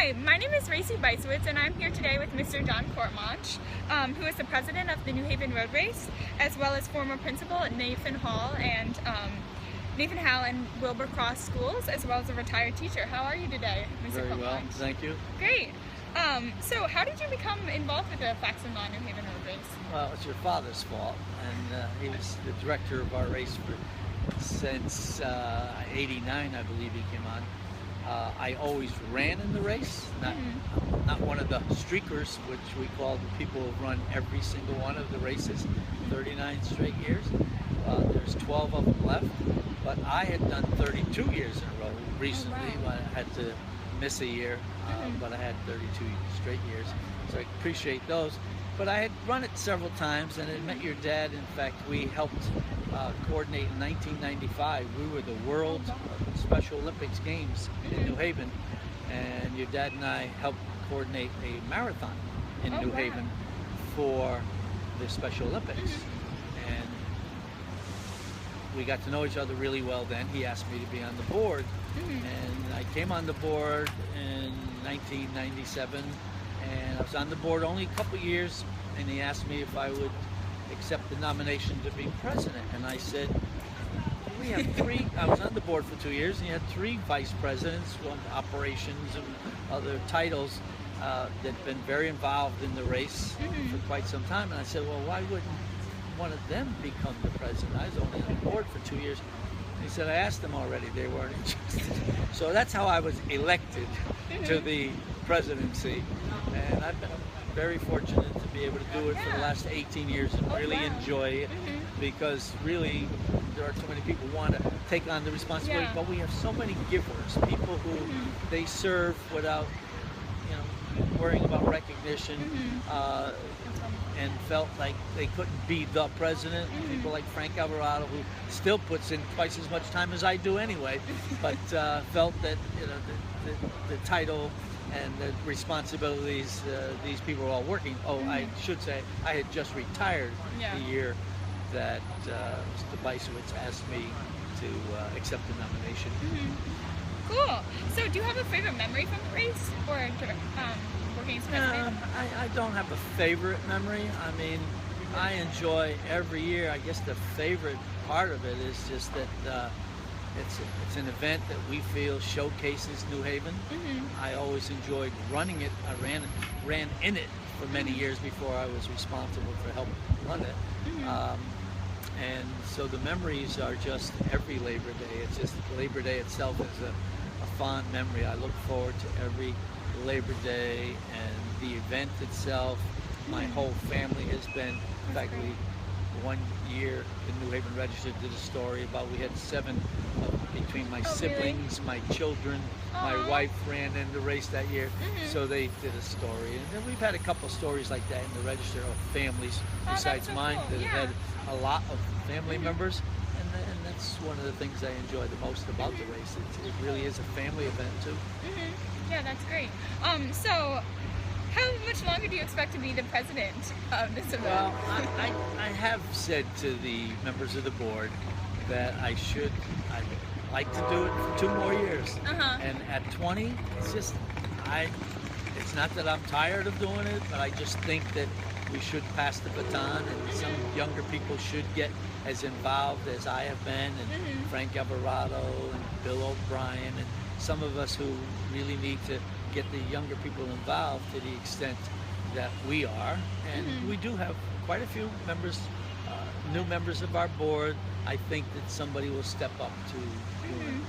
Hi, my name is Racy Beiswitz, and I'm here today with Mr. John Courtmanche, who is the president of the New Haven Road Race, as well as former principal at Nathan Hall and Wilbur Cross schools, as well as a retired teacher. How are you today, Mr. Very Courtmanche? well, thank you. Great. So how did you become involved with the Faxon Law New Haven Road Race? Well, it's your father's fault, and he was the director of our race since '89, I believe he came on. I always ran in the race, not one of the streakers, which we call the people who run every single one of the races, 39 straight years. There's 12 of them left, but I had done 32 years in a row recently. Oh, wow. I had to miss a year, but I had 32 straight years, so I appreciate those. But I had run it several times, and I met your dad. In fact, we helped coordinate in 1995. We were the World Special Olympics Games in New Haven, and your dad and I helped coordinate a marathon in New Haven for the Special Olympics. And we got to know each other really well then. He asked me to be on the board, and I came on the board in 1997, and I was on the board only a couple years, and he asked me if I would accept the nomination to be president, and I said, we have three. I was on the board for 2 years, and you had three vice presidents, one operations and other titles that'd been very involved in the race for quite some time, and I said, well, why wouldn't one of them become the president? I was only on the board for 2 years. And he said, I asked them already, they weren't interested. So that's how I was elected to the presidency, and I've been very fortunate to be able to do it for the last 18 years and really enjoy it, because really there are too many people who want to take on the responsibility, but we have so many givers, people who they serve without worrying about recognition, and felt like they couldn't be the president. People like Frank Alvarado, who still puts in twice as much time as I do anyway, but felt that the title and the responsibilities, these people are all working. I should say, I had just retired the year that Mr. Beiswitz asked me to accept the nomination. Cool. So do you have a favorite memory from the race, or working as president? I don't have a favorite memory. I mean, I enjoy every year. I guess the favorite part of it is just that it's an event that we feel showcases New Haven. I always enjoyed running it. I ran in it for many years before I was responsible for helping run it. And so the memories are just every Labor Day. It's just Labor Day itself is a fond memory. I look forward to every Labor Day and the event itself. My whole family has been, in fact, one year the New Haven Register did a story about, we had 7 between my siblings, my children, my wife ran in the race that year, so they did a story. And then we've had a couple stories like that in the Register of families besides mine that have had a lot of family members, and that's one of the things I enjoy the most about the race. It really is a family event too. Yeah, that's great. So how much longer do you expect to be the president of this event? Well, I have said to the members of the board that I'd like to do it for 2 more years. And at 20, it's just, it's not that I'm tired of doing it, but I just think that we should pass the baton, and some younger people should get as involved as I have been, and Frank Alvarado and Bill O'Brien, and some of us who really need to get the younger people involved to the extent that we are. And we do have quite a few members, new members of our board. I think that somebody will step up to doing